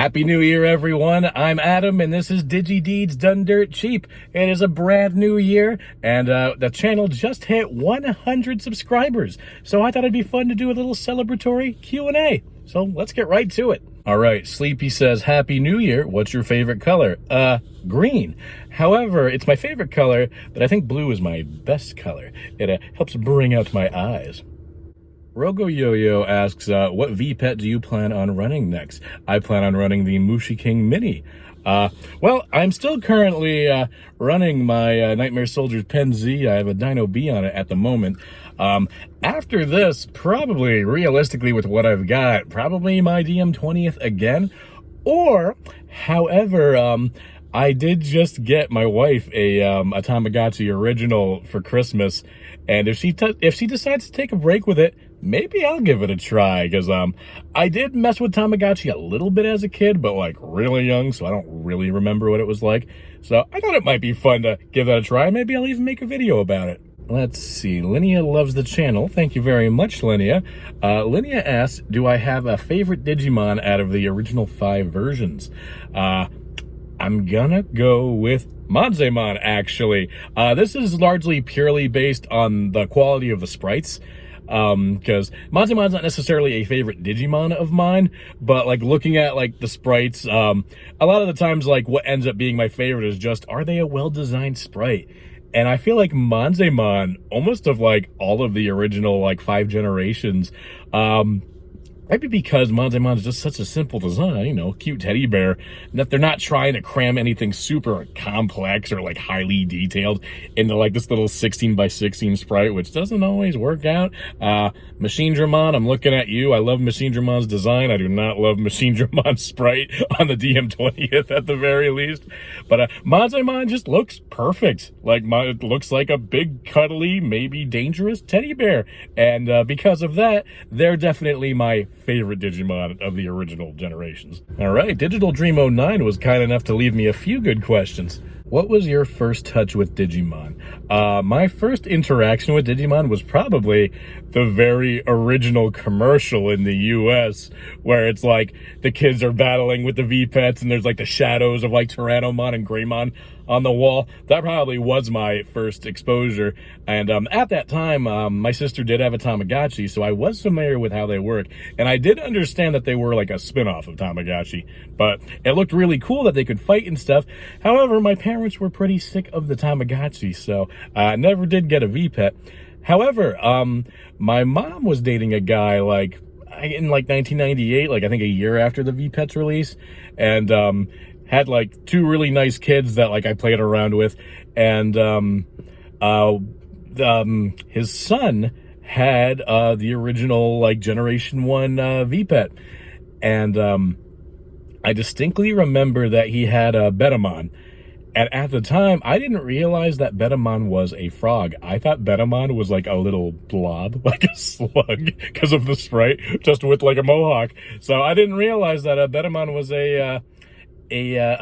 Happy New Year, everyone. I'm Adam, and this is DigiDeeds Done Dirt Cheap. It is a brand new year, and the channel just hit 100 subscribers. So I thought it'd be fun to do a little celebratory Q&A. So let's get right to it. All right, Sleepy says, Happy New Year. What's your favorite color? Green. However, it's my favorite color, but I think blue is my best color. It helps bring out my eyes. Rogo Yo-Yo asks, what V-Pet do you plan on running next? I plan on running the Mushi King Mini. Well, I'm still currently running my Nightmare Soldiers Pen Z. I have a Dino B on it at the moment. After this, probably, realistically with what I've got, probably my DM20th again. Or, however, I did just get my wife a Tamagotchi original for Christmas. And if she decides to take a break with it, maybe I'll give it a try, because I did mess with Tamagotchi a little bit as a kid, but like really young, so I don't really remember what it was like. So I thought it might be fun to give that a try. Maybe I'll even make a video about it. Let's see. Linnea loves the channel. Thank you very much, Linnea. Linnea asks, do I have a favorite Digimon out of the original 5 versions? I'm gonna go with Manzemon, actually. This is largely purely based on the quality of the sprites. Because Manzemon's not necessarily a favorite Digimon of mine, but like looking at like the sprites, a lot of the times like what ends up being my favorite is just, are they a well-designed sprite? And I feel like Manzemon, almost of like all of the original like 5 generations, maybe because Manzemon is just such a simple design, you know, cute teddy bear, that they're not trying to cram anything super complex or like highly detailed into like this little 16 by 16 sprite, which doesn't always work out. Machine Dramon, I'm looking at you. I love Machine Dramon's design. I do not love Machine Dramon's sprite on the DM20th at the very least. But Manzemon just looks perfect. Like, it looks like a big, cuddly, maybe dangerous teddy bear. And because of that, they're definitely my favorite Digimon of the original generations. All right, Digital Dream 09 was kind enough to leave me a few good questions. What was your first touch with Digimon? My first interaction with Digimon was probably the very original commercial in the US, where it's like the kids are battling with the V-Pets and there's like the shadows of like Tyrannomon and Greymon on the wall. That probably was my first exposure. And at that time, my sister did have a Tamagotchi, so I was familiar with how they work. And I did understand that they were like a spin-off of Tamagotchi. But it looked really cool that they could fight and stuff. However, my parents were pretty sick of the Tamagotchi, so I never did get a V-Pet. However, my mom was dating a guy like in like 1998, like I think a year after the V-Pet's release. And had like 2 really nice kids that like I played around with, and his son had the original like Generation 1 V-Pet, and I distinctly remember that he had a Betamon, and at the time I didn't realize that Betamon was a frog. I thought Betamon was like a little blob, like a slug, because of the sprite, just with like a mohawk. So I didn't realize that Betamon was a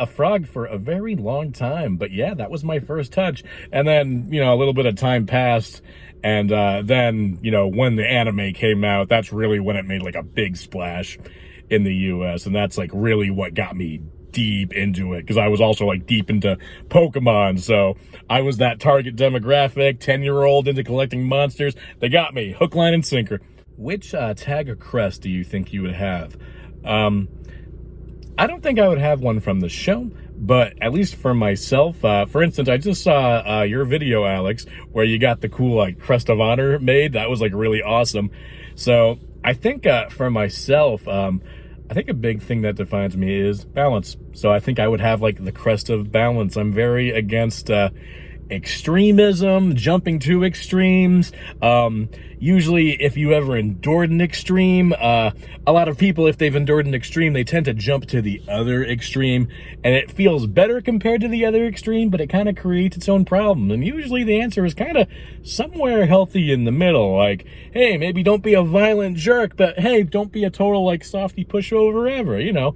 frog for a very long time. But yeah, that was my first touch. And then, you know, a little bit of time passed, and then, you know, when the anime came out, that's really when it made like a big splash in the US, and that's like really what got me deep into it, because I was also like deep into Pokemon, so I was that target demographic, 10-year-old into collecting monsters. They got me hook, line, and sinker. Which tag or crest do you think you would have? I don't think I would have one from the show, but at least for myself, for instance, I just saw your video, Alex, where you got the cool like crest of honor made. That was like really awesome. So I think for myself, I think a big thing that defines me is balance. So I think I would have like the crest of balance. I'm very against extremism, jumping to extremes. Usually if you ever endured an extreme, a lot of people, if they've endured an extreme, they tend to jump to the other extreme, and it feels better compared to the other extreme, but it kind of creates its own problem. And usually the answer is kind of somewhere healthy in the middle. Like, hey, maybe don't be a violent jerk, but hey, don't be a total like softy pushover ever, you know,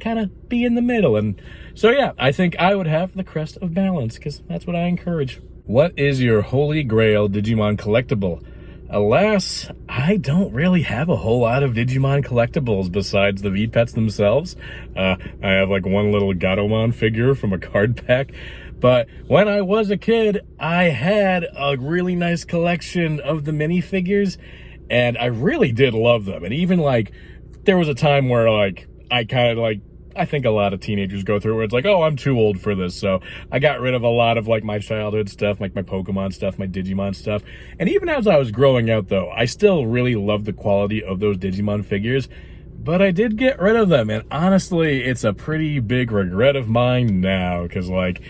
kind of be in the middle. And so yeah, I think I would have the crest of balance, because that's what I encourage. What is your holy grail Digimon collectible? Alas, I don't really have a whole lot of Digimon collectibles besides the V-Pets themselves. I have like one little Gatomon figure from a card pack. But when I was a kid, I had a really nice collection of the minifigures, and I really did love them. And even like, there was a time where like, I kind of like, I think a lot of teenagers go through where it's like, oh, I'm too old for this. So I got rid of a lot of like my childhood stuff, like my Pokemon stuff, my Digimon stuff. And even as I was growing out though, I still really loved the quality of those Digimon figures, but I did get rid of them. And honestly, it's a pretty big regret of mine now, because like,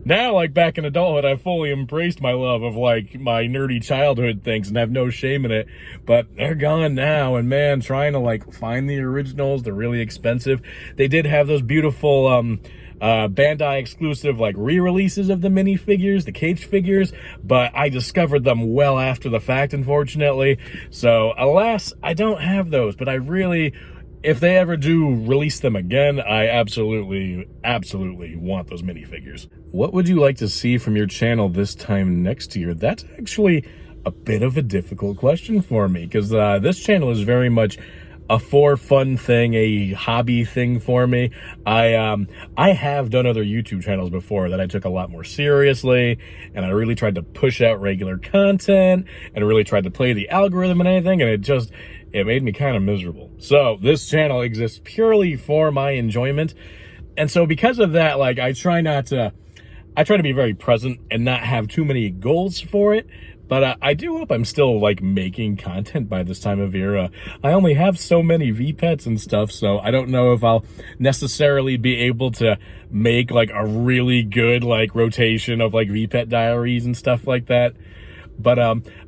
now, like back in adulthood, I've fully embraced my love of like my nerdy childhood things and have no shame in it, but they're gone now. And man, trying to like find the originals, they're really expensive. They did have those beautiful Bandai exclusive like re-releases of the minifigures, the cage figures, but I discovered them well after the fact, unfortunately. So alas, I don't have those, but I really, if they ever do release them again, I absolutely want those minifigures. What would you like to see from your channel this time next year? That's actually a bit of a difficult question for me, because this channel is very much a for fun thing, a hobby thing for me. I have done other YouTube channels before that I took a lot more seriously, and I really tried to push out regular content and really tried to play the algorithm and anything, and it made me kind of miserable. So this channel exists purely for my enjoyment. And so because of that, like I try to be very present and not have too many goals for it. But I do hope I'm still like making content by this time of year. I only have so many V-Pets and stuff, so I don't know if I'll necessarily be able to make like a really good like rotation of like V-Pet diaries and stuff like that. But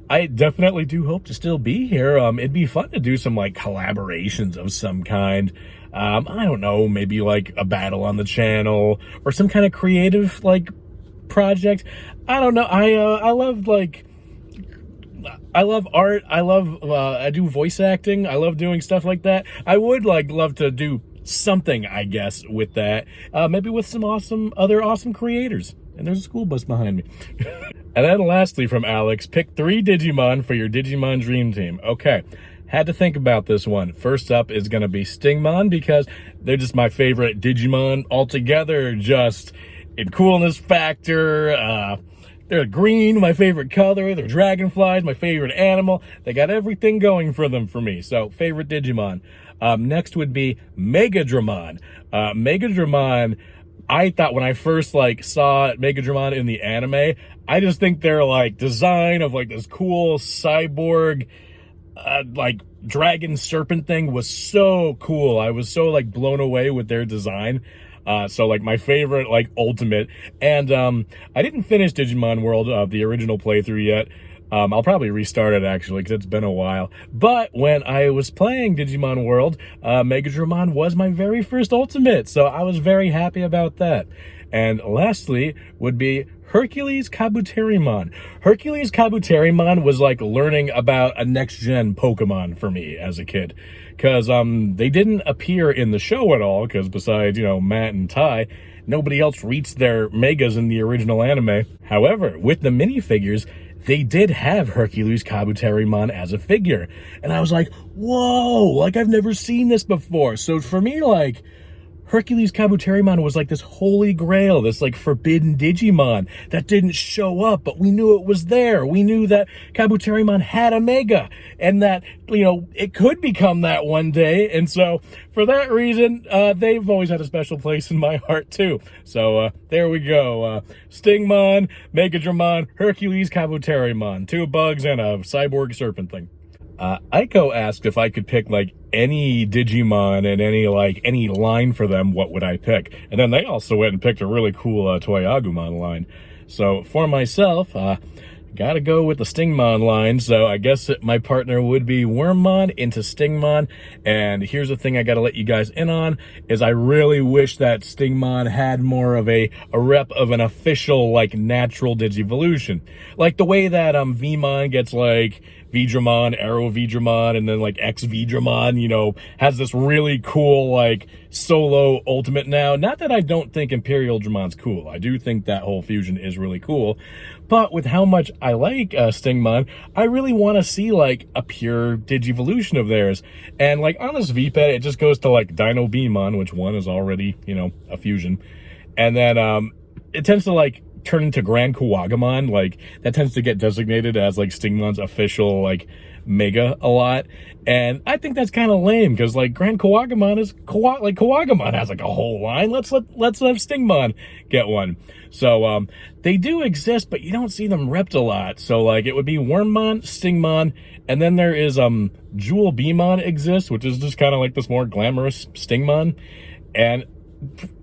I definitely do hope to still be here. It'd be fun to do some like collaborations of some kind. I don't know, maybe like a battle on the channel or some kind of creative like project. I don't know. I love like, I love art. I do voice acting. I love doing stuff like that. I would like love to do something, I guess, with that. Maybe with some other awesome creators. And there's a school bus behind me. And then lastly from Alex, pick 3 Digimon for your Digimon Dream Team. Okay, had to think about this one. First up is going to be Stingmon, because they're just my favorite Digimon altogether, just in coolness factor. They're green, my favorite color. They're dragonflies, my favorite animal. They got everything going for them for me. So, favorite Digimon. Next would be Megadramon. Megadramon, I thought when I first like saw Megadramon in the anime, I just think their like design of like this cool cyborg like dragon serpent thing was so cool. I was so like blown away with their design. So like my favorite like ultimate. And I didn't finish Digimon World, the original playthrough yet. I'll probably restart it actually, because it's been a while. But when I was playing Digimon World, Megadramon was my very first ultimate, so I was very happy about that. And lastly would be Hercules Kabuterimon. Hercules Kabuterimon was like learning about a next-gen Pokemon for me as a kid. Because they didn't appear in the show at all, because besides, you know, Matt and Ty, nobody else reached their megas in the original anime. However, with the minifigures, they did have Hercules Kabuterimon as a figure. And I was like, whoa, like I've never seen this before. So for me, like, Hercules Kabuterimon was like this holy grail, this like forbidden Digimon that didn't show up, but we knew it was there. We knew that Kabuterimon had a mega and that, you know, it could become that one day. And so for that reason, they've always had a special place in my heart too. So there we go. Stingmon, Megadramon, Hercules Kabuterimon, 2 bugs and a cyborg serpent thing. Aiko asked if I could pick like any Digimon and any line for them, what would I pick? And then they also went and picked a really cool Toy Agumon line. So for myself, gotta go with the Stingmon line. So I guess my partner would be Wormmon into Stingmon. And here's the thing I gotta let you guys in on, is I really wish that Stingmon had more of a rep of an official like natural Digivolution. Like the way that Vmon gets like Vidramon, Arrow Vidramon, and then like X Vidramon, you know, has this really cool like solo ultimate now. Not that I don't think Imperial Dramon's cool. I do think that whole fusion is really cool. But with how much I like Stingmon, I really want to see like a pure Digivolution of theirs. And like on this VPET, it just goes to like Dino Beamon, which one is already, you know, a fusion. And then it tends to like turn into Grand Kuwagamon. Like that tends to get designated as like Stingmon's official like mega a lot. And I think that's kind of lame because like Grand Kuwagamon is like Kuwagamon has like a whole line. Let's have Stingmon get one. So they do exist, but you don't see them repped a lot. So like it would be Wormmon, Stingmon, and then there is Jewel Beamon exists, which is just kind of like this more glamorous Stingmon. And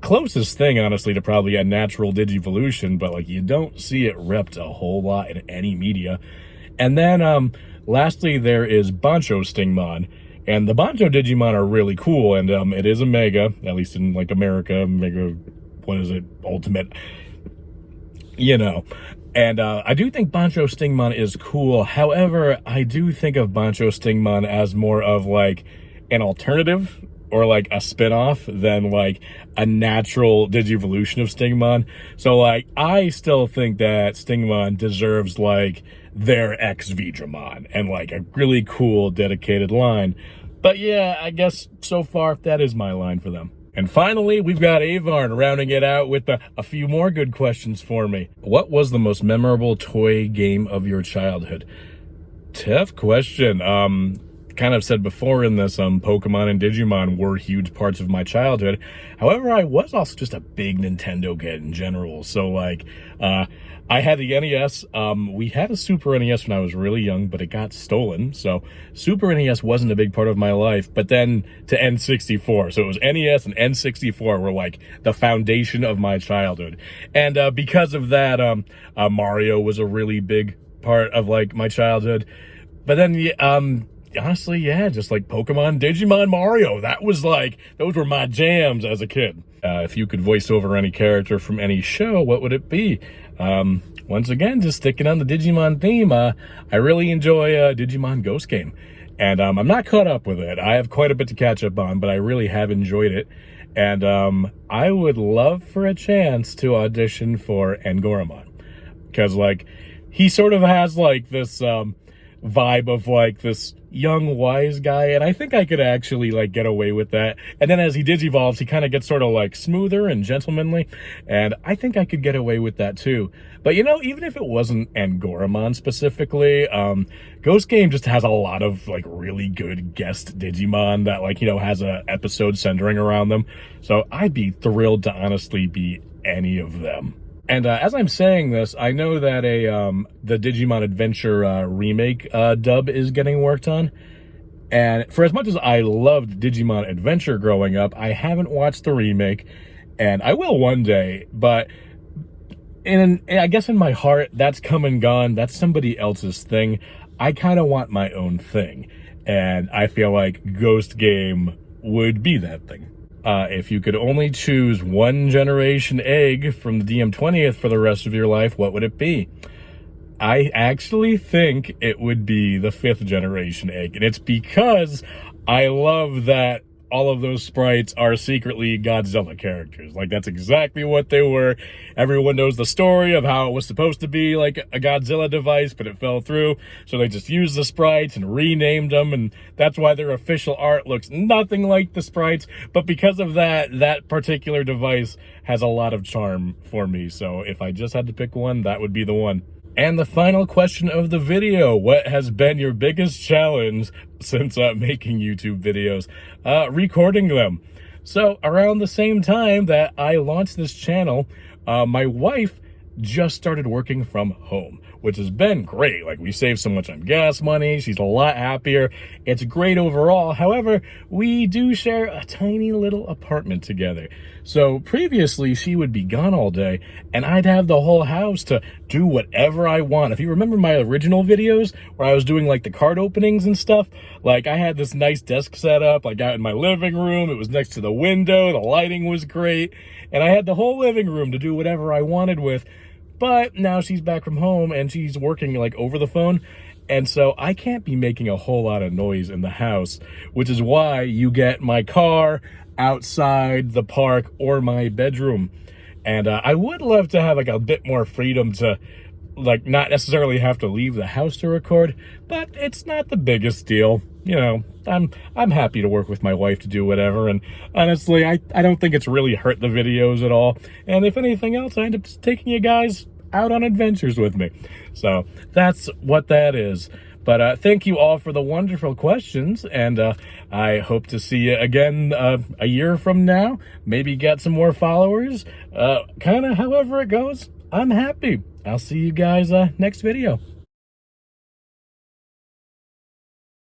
closest thing, honestly, to probably a natural Digivolution, but like you don't see it repped a whole lot in any media. And then lastly, there is Bancho Stingmon, and the Bancho Digimon are really cool, and it is a mega, at least in like America, mega, what is it, ultimate, you know. And I do think Bancho Stingmon is cool. However, I do think of Bancho Stingmon as more of like an alternative or like a spin-off than like a natural Digivolution of Stingmon. So like I still think that Stingmon deserves like their X Vidramon and like a really cool dedicated line. But yeah, I guess so far that is my line for them. And finally, we've got Avarn rounding it out with a few more good questions for me. What was the most memorable toy game of your childhood? Tough question. Kind of said before in this, Pokemon and Digimon were huge parts of my childhood. However, I was also just a big Nintendo kid in general. So like, I had the NES. We had a Super NES when I was really young, but it got stolen. So Super NES wasn't a big part of my life, but then to N64. So it was NES and N64 were like the foundation of my childhood. And because of that, Mario was a really big part of like my childhood. But then, honestly, yeah, just like Pokemon, Digimon, Mario. That was like, those were my jams as a kid. If you could voice over any character from any show, what would it be? Once again, just sticking on the Digimon theme, I really enjoy Digimon Ghost Game. And I'm not caught up with it. I have quite a bit to catch up on, but I really have enjoyed it. And I would love for a chance to audition for Angoramon. Because, like, he sort of has, like, this vibe of, like, this young, wise guy, and I think I could actually, like, get away with that. And then as he digivolves, he kind of gets sort of, like, smoother and gentlemanly, and I think I could get away with that, too. But, you know, even if it wasn't Angoramon specifically, Ghost Game just has a lot of, like, really good guest Digimon that, like, you know, has a episode centering around them. So I'd be thrilled to honestly be any of them. And as I'm saying this, I know that the Digimon Adventure remake dub is getting worked on. And for as much as I loved Digimon Adventure growing up, I haven't watched the remake, and I will one day. But I guess in my heart, that's come and gone. That's somebody else's thing. I kind of want my own thing, and I feel like Ghost Game would be that thing. If you could only choose one generation egg from the DM20th for the rest of your life, what would it be? I actually think it would be the 5th generation egg. And it's because I love that all of those sprites are secretly Godzilla characters. Like, that's exactly what they were. Everyone knows the story of how it was supposed to be like a Godzilla device, but it fell through. So they just used the sprites and renamed them, and that's why their official art looks nothing like the sprites. But because of that, that particular device has a lot of charm for me. So if I just had to pick one, that would be the one. And the final question of the video, what has been your biggest challenge since making YouTube videos? Recording them. So around the same time that I launched this channel, my wife just started working from home, which has been great. Like, we saved so much on gas money. She's a lot happier. It's great overall. However, we do share a tiny little apartment together. So previously, she would be gone all day, and I'd have the whole house to do whatever I want. If you remember my original videos where I was doing like the card openings and stuff, like I had this nice desk set up, like out in my living room. It was next to the window. The lighting was great. And I had the whole living room to do whatever I wanted with. But now she's back from home and she's working like over the phone. And so I can't be making a whole lot of noise in the house, which is why you get my car outside the park or my bedroom. And I would love to have like a bit more freedom to like not necessarily have to leave the house to record, but it's not the biggest deal. You know, I'm happy to work with my wife to do whatever, and honestly, I don't think it's really hurt the videos at all. And if anything else, I end up just taking you guys out on adventures with me. So that's what that is. But thank you all for the wonderful questions, and I hope to see you again a year from now. Maybe get some more followers. Kind of however it goes, I'm happy. I'll see you guys next video.